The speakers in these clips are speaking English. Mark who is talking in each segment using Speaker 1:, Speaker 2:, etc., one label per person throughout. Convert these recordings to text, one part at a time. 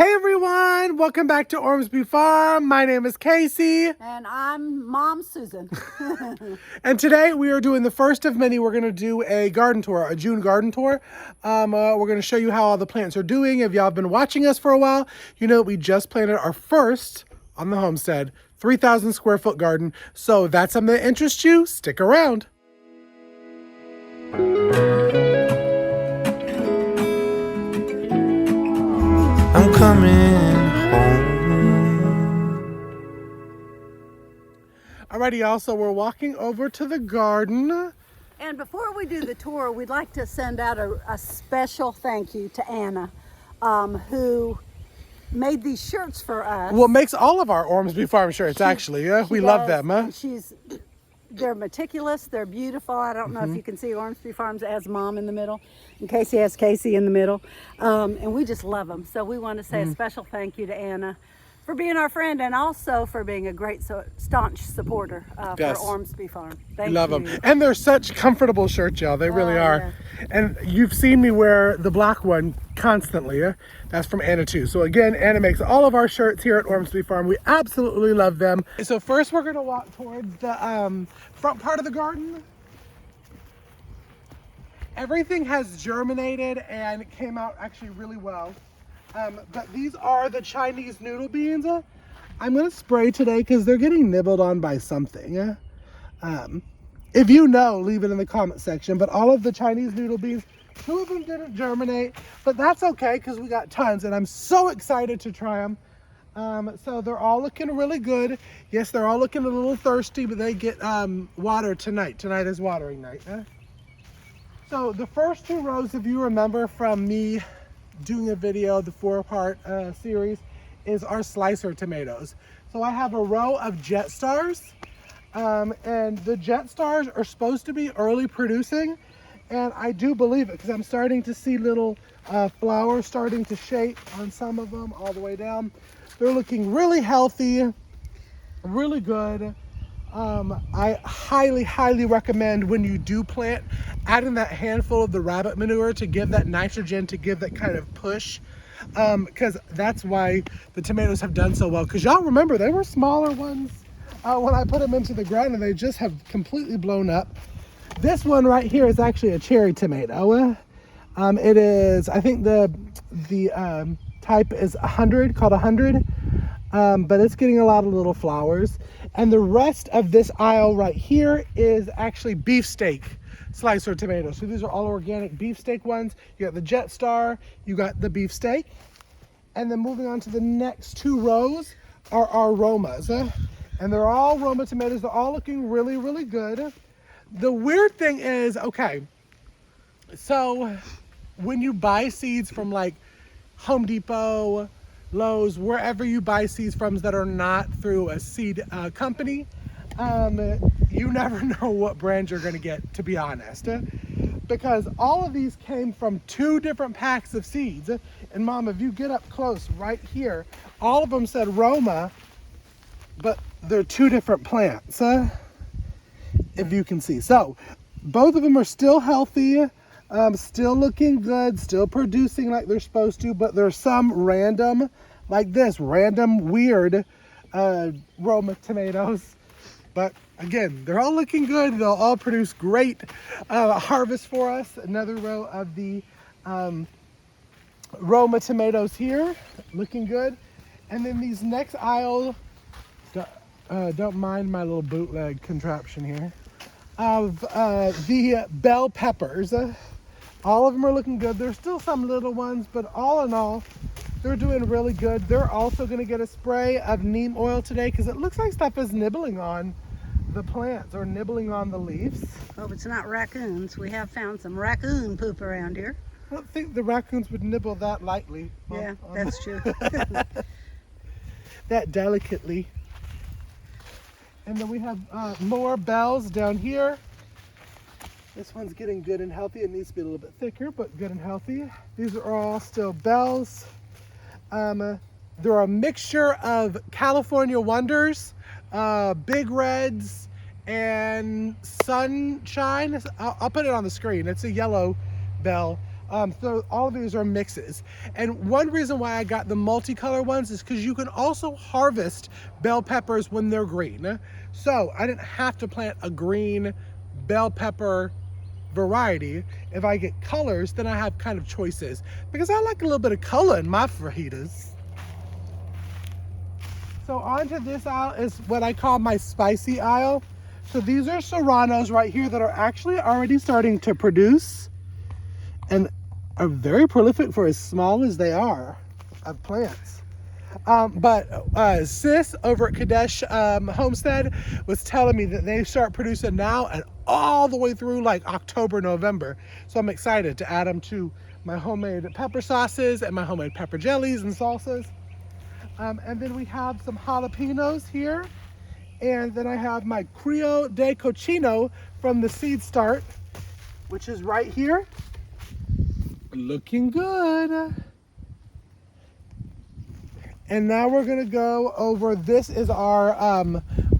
Speaker 1: Hey everyone, welcome back to Ormsby Farm. My name is Casey.
Speaker 2: And I'm Mom Susan.
Speaker 1: And today we are doing the first of many. We're going to do a garden tour, a June garden tour. We're going to show you how all the plants are doing. If y'all have been watching us for a while, you know that we just planted our first on the homestead, 3,000 square foot garden. So if that's something that interests you, stick around.
Speaker 3: I'm coming home.
Speaker 1: Alrighty, y'all. So we're walking over to the garden.
Speaker 2: And before we do the tour, we'd like to send out a special thank you to Anna, who made these shirts for us.
Speaker 1: Well, it makes all of our Ormsby Farm shirts, actually. Yeah, we love them. Huh?
Speaker 2: They're meticulous, they're beautiful. I don't know if you can see Ormsby Farms as Mom in the middle, and Casey has Casey in the middle. And we just love them. So we want to say a special thank you to Anna for being our friend and also for being a great, staunch supporter
Speaker 1: Yes.
Speaker 2: for Ormsby Farm. Thank you.
Speaker 1: Love them. And they're such comfortable shirts, y'all. They really are.
Speaker 2: Yeah.
Speaker 1: And you've seen me wear the black one constantly. Yeah? That's from Anna too. So again, Anna makes all of our shirts here at Ormsby Farm. We absolutely love them. So first we're going to walk towards the front part of the garden. Everything has germinated and it came out actually really well. But these are the Chinese noodle beans. I'm going to spray today because they're getting nibbled on by something. If you know, leave it in the comment section. But all of the Chinese noodle beans, 2 of them didn't germinate. But that's okay because we got tons. And I'm so excited to try them. So they're all looking really good. Yes, they're all looking a little thirsty, but they get water tonight. Tonight is watering night. So the first 2 rows, if you remember from me doing a video, the 4-part series, is our slicer tomatoes. So I have a row of jet stars, and the jet stars are supposed to be early producing, and I do believe it because I'm starting to see little flowers starting to shape on some of them all the way down. They're looking really healthy, really good. I highly recommend when you do plant, adding that handful of the rabbit manure to give that nitrogen, to give that kind of push, because that's why the tomatoes have done so well. Because y'all remember, they were smaller ones when I put them into the ground, and they just have completely blown up. This one right here is actually a cherry tomato. It is, I think the type is 100, called 100, but it's getting a lot of little flowers. And the rest of this aisle right here is actually beefsteak slicer tomatoes. So these are all organic beefsteak ones. You got the Jet Star, you got the beefsteak. And then moving on to the next 2 rows are our Romas. And they're all Roma tomatoes. They're all looking really good. The weird thing is, okay, so when you buy seeds from like Home Depot, Lowe's, wherever you buy seeds from that are not through a seed company, you never know what brand you're going to get, to be honest, because all of these came from 2 different packs of seeds. And Mom, if you get up close right here, all of them said Roma, but they're 2 different plants, if you can see. So both of them are still healthy, still looking good, still producing like they're supposed to, but there's some random, like this, random weird Roma tomatoes. But again, they're all looking good. They'll all produce great harvest for us. Another row of the Roma tomatoes here, looking good. And then these next aisle, don't mind my little bootleg contraption here, of the bell peppers. All of them are looking good. There's still some little ones, but all in all, they're doing really good. They're also going to get a spray of neem oil today because it looks like stuff is nibbling on the plants or nibbling on the leaves.
Speaker 2: Hope it's not raccoons. We have found some raccoon poop around here.
Speaker 1: I don't think the raccoons would nibble that lightly.
Speaker 2: Yeah, that's true.
Speaker 1: That delicately. And then we have more bells down here. This one's getting good and healthy. It needs to be a little bit thicker, but good and healthy. These are all still bells. They're a mixture of California Wonders, Big Reds, and Sunshine. I'll put it on the screen. It's a yellow bell. So all of these are mixes. And one reason why I got the multicolor ones is because you can also harvest bell peppers when they're green. So I didn't have to plant a green bell pepper variety. If I get colors, then I have kind of choices, because I like a little bit of color in my fajitas. So onto this aisle is what I call my spicy aisle. So these are serranos right here that are actually already starting to produce and are very prolific for as small as they are of plants. But Sis over at Kadesh Homestead was telling me that they start producing now and all the way through like October, November. So I'm excited to add them to my homemade pepper sauces and my homemade pepper jellies and salsas. And then we have some jalapenos here. And then I have my Criollo de Cochino from the Seed Start, which is right here. Looking good. And now we're gonna go over, this is our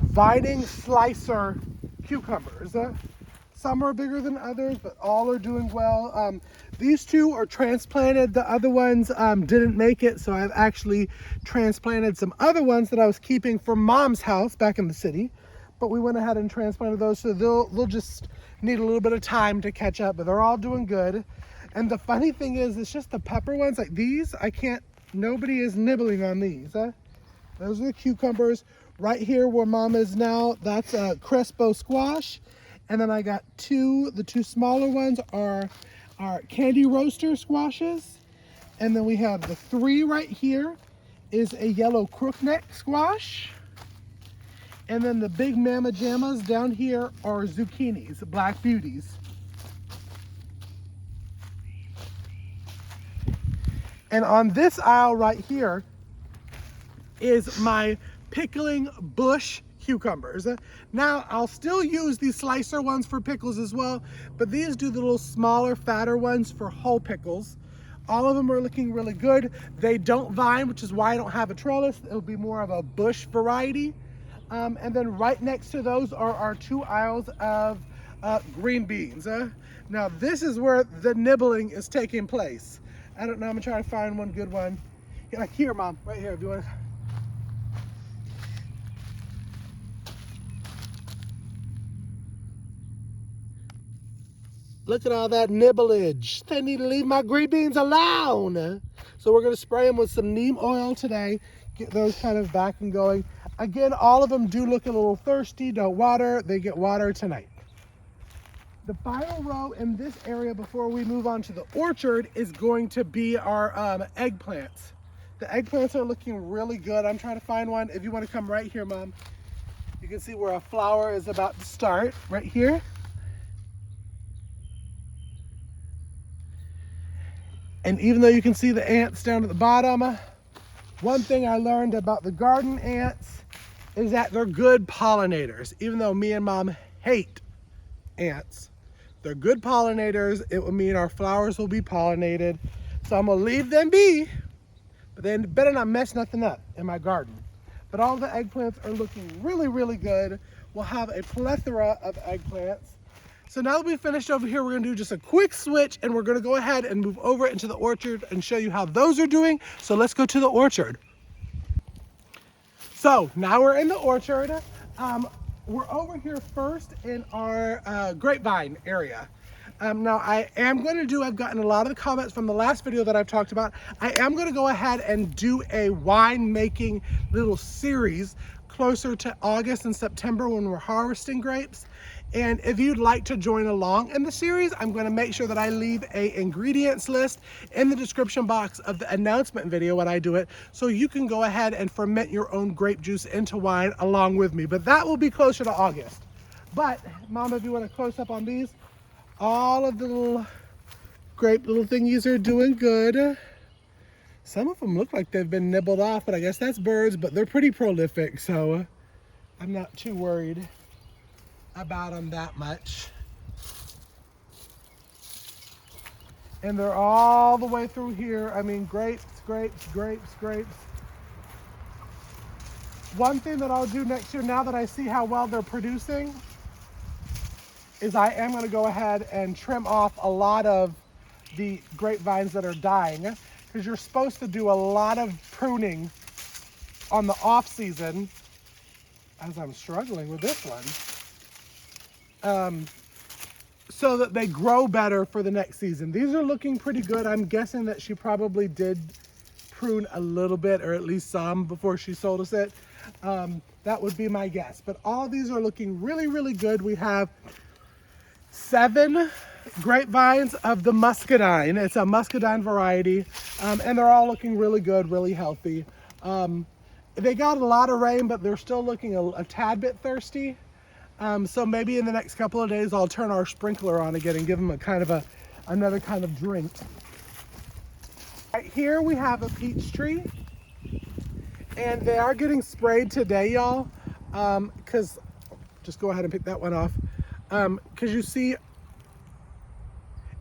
Speaker 1: Vining Slicer cucumbers. Some are bigger than others, but all are doing well. These two are transplanted. The other ones didn't make it, so I've actually transplanted some other ones that I was keeping from Mom's house back in the city. But we went ahead and transplanted those, so they'll just need a little bit of time to catch up, but they're all doing good. And the funny thing is, it's just the pepper ones, like these, nobody is nibbling on these. Those are the cucumbers. Right here where Mom is now, that's a Crespo squash. And then I got the two smaller ones are candy roaster squashes. And then we have the 3 right here is a yellow crookneck squash. And then the big mama jammas down here are zucchinis, black beauties. And on this aisle right here is my pickling bush cucumbers. Now, I'll still use these slicer ones for pickles as well, but these do the little smaller, fatter ones for whole pickles. All of them are looking really good. They don't vine, which is why I don't have a trellis. It'll be more of a bush variety. And then right next to those are our 2 aisles of green beans. Now, this is where the nibbling is taking place. I don't know, I'm gonna try to find one good one. Like here, Mom, right here, if you want. Look at all that nibblage. They need to leave my green beans alone. So we're gonna spray them with some neem oil today, get those kind of back and going. Again, all of them do look a little thirsty, don't water, they get water tonight. The final row in this area before we move on to the orchard is going to be our eggplants. The eggplants are looking really good. I'm trying to find one. If you want to come right here, Mom, you can see where a flower is about to start, right here. And even though you can see the ants down at the bottom, one thing I learned about the garden ants is that they're good pollinators. Even though me and Mom hate ants, they're good pollinators. It will mean our flowers will be pollinated. So I'm gonna leave them be, but they better not mess nothing up in my garden. But all the eggplants are looking really, really good. We'll have a plethora of eggplants. So now that we've finished over here, we're gonna do just a quick switch and we're gonna go ahead and move over into the orchard and show you how those are doing. So let's go to the orchard. So now we're in the orchard. We're over here first in our grapevine area. Now I've gotten a lot of the comments from the last video that I've talked about. I am gonna go ahead and do a wine making little series closer to August and September when we're harvesting grapes. And if you'd like to join along in the series, I'm going to make sure that I leave a ingredients list in the description box of the announcement video when I do it, so you can go ahead and ferment your own grape juice into wine along with me. But that will be closer to August. But Mom, if you want to close up on these, all of the little grape little thingies are doing good. Some of them look like they've been nibbled off, but I guess that's birds, but they're pretty prolific, so I'm not too worried about them that much. And they're all the way through here. I mean, grapes, grapes, grapes, grapes. One thing that I'll do next year, now that I see how well they're producing, is I am going to go ahead and trim off a lot of the grapevines that are dying, because you're supposed to do a lot of pruning on the off season, as I'm struggling with this one, so that they grow better for the next season. These are looking pretty good. I'm guessing that she probably did prune a little bit, or at least some, before she sold us it. That would be my guess. But all these are looking really, really good. We have 7 grapevines of the muscadine. It's a muscadine variety, and they're all looking really good, really healthy. They got a lot of rain, but they're still looking a tad bit thirsty. So maybe in the next couple of days, I'll turn our sprinkler on again and give them another kind of drink. Right here we have a peach tree, and they are getting sprayed today, y'all. Because just go ahead and pick that one off. Because you see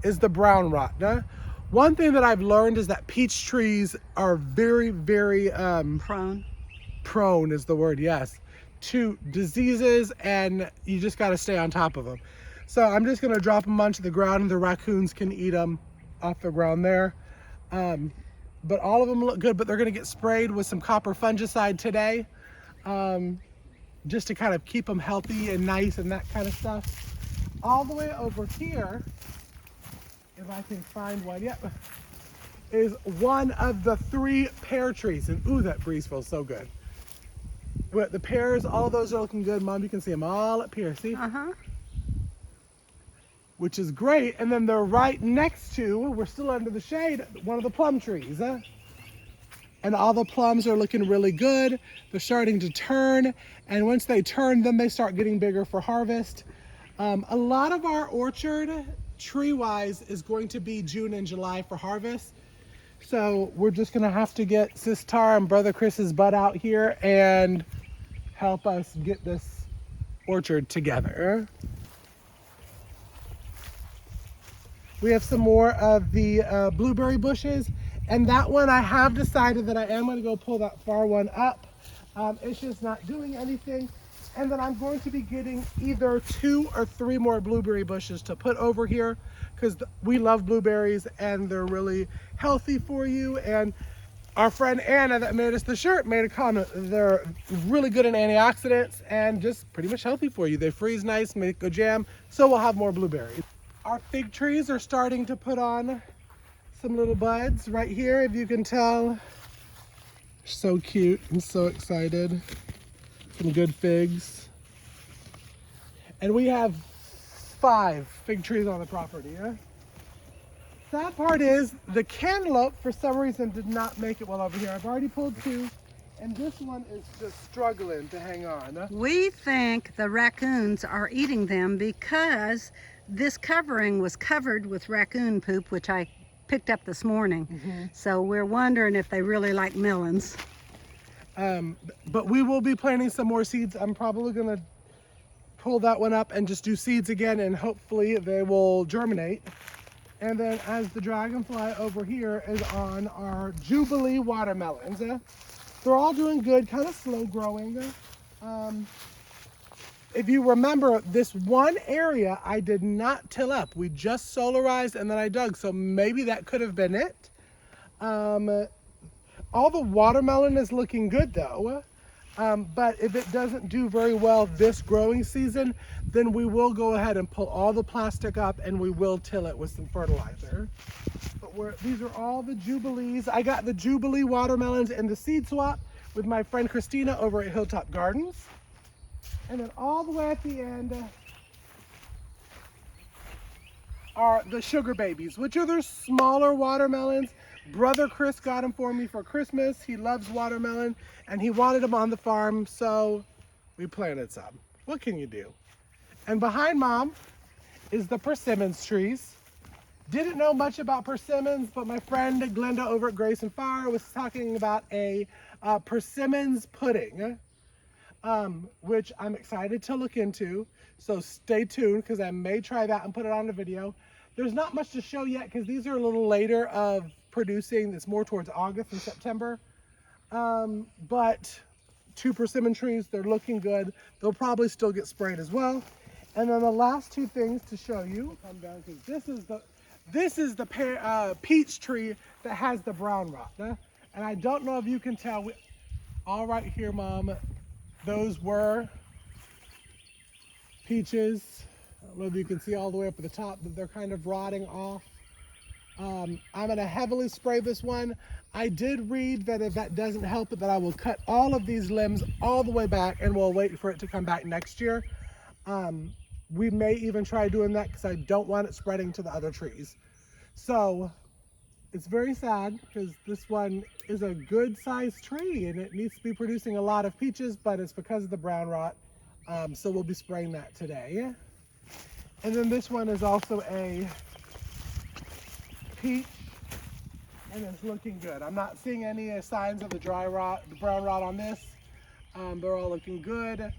Speaker 1: is the brown rot. Now, one thing that I've learned is that peach trees are very, very prone is the word, yes, to diseases, and you just got to stay on top of them. So I'm just going to drop them onto the ground, and the raccoons can eat them off the ground there. But all of them look good, but they're going to get sprayed with some copper fungicide today, just to kind of keep them healthy and nice and that kind of stuff. All the way over here, if I can find one, yep, is one of the 3 pear trees. And ooh, that breeze feels so good. But the pears, all of those are looking good. Mom, you can see them all up here, see? Which is great. And then they're right next to, we're still under the shade, one of the plum trees. And all the plums are looking really good. They're starting to turn. And once they turn, then they start getting bigger for harvest. A lot of our orchard, tree-wise, is going to be June and July for harvest. So we're just gonna have to get Sis Tara and Brother Chris's butt out here and help us get this orchard together. We have some more of the blueberry bushes, and that one I have decided that I am gonna go pull that far one up. It's just not doing anything. And then I'm going to be getting either 2 or 3 more blueberry bushes to put over here, because we love blueberries and they're really healthy for you. And our friend Anna that made us the shirt made a comment. They're really good in antioxidants and just pretty much healthy for you. They freeze nice, make a jam, so we'll have more blueberries. Our fig trees are starting to put on some little buds right here, if you can tell. So cute. I'm so excited. Some good figs. And we have 5 fig trees on the property. Sad part is the cantaloupe for some reason did not make it well over here. I've already pulled 2, and this one is just struggling to hang on.
Speaker 2: We think the raccoons are eating them because this covering was covered with raccoon poop, which I picked up this morning. So we're wondering if they really like melons.
Speaker 1: But we will be planting some more seeds. I'm probably gonna pull that one up and just do seeds again, and hopefully they will germinate. And then as the dragonfly over here is on our Jubilee watermelons. They're all doing good, kind of slow growing. If you remember, this one area I did not till up. We just solarized and then I dug, so maybe that could have been it. All the watermelon is looking good though, but if it doesn't do very well this growing season, then we will go ahead and pull all the plastic up and we will till it with some fertilizer. But these are all the Jubilees. I got the Jubilee watermelons in the seed swap with my friend Christina over at Hilltop Gardens. And then all the way at the end are the sugar babies, which are the smaller watermelons. Brother Chris got them for me for Christmas. He loves watermelon and he wanted them on the farm, so we planted some. What can you do? And behind Mom is the persimmons trees. Didn't know much about persimmons, but my friend Glenda over at Grace and Fire was talking about a persimmons pudding, which I'm excited to look into. So stay tuned, because I may try that and put it on a video. There's not much to show yet because these are a little later of producing. It's more towards August and September. But 2 persimmon trees, they're looking good. They'll probably still get sprayed as well. And then the last 2 things to show you, come down, because this is This is the peach tree that has the brown rot. And I don't know if you can tell, all right here, Mom, those were peaches. I don't know if you can see all the way up at the top, but they're kind of rotting off. I'm gonna heavily spray this one. I did read that if that doesn't help it, that I will cut all of these limbs all the way back and we'll wait for it to come back next year. We may even try doing that because I don't want it spreading to the other trees. So it's very sad because this one is a good sized tree and it needs to be producing a lot of peaches, but it's because of the brown rot. So we'll be spraying that today. And then this one is also a peach and it's looking good. I'm not seeing any signs of the brown rot on this. They're all looking good.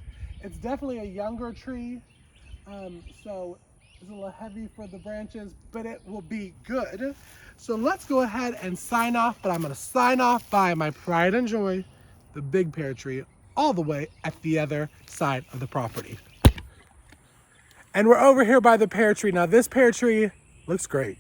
Speaker 1: It's definitely a younger tree. So it's a little heavy for the branches, but it will be good. So let's go ahead and sign off, but I'm gonna sign off by my pride and joy, the big pear tree, all the way at the other side of the property. And we're over here by the pear tree. Now this pear tree looks great.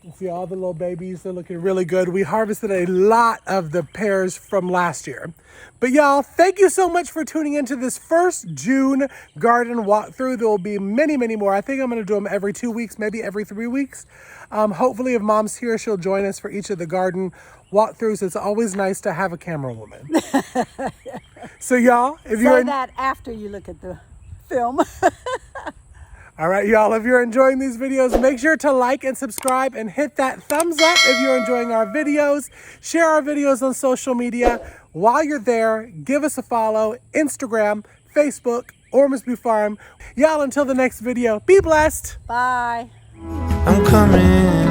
Speaker 1: You can see all the little babies, they're looking really good. We harvested a lot of the pears from last year. But y'all, thank you so much for tuning into this first June garden walkthrough. There will be many, many more. I think I'm gonna do them every 2 weeks, maybe every 3 weeks. Hopefully if Mom's here, she'll join us for each of the garden walkthroughs. It's always nice to have a camera woman. So y'all, if you're—
Speaker 2: Say that after you look at the film.
Speaker 1: All right, y'all, if you're enjoying these videos, make sure to like and subscribe and hit that thumbs up if you're enjoying our videos. Share our videos on social media. While you're there, give us a follow, Instagram, Facebook, Ormsby Farm. Y'all, until the next video, be blessed.
Speaker 2: Bye.
Speaker 3: I'm coming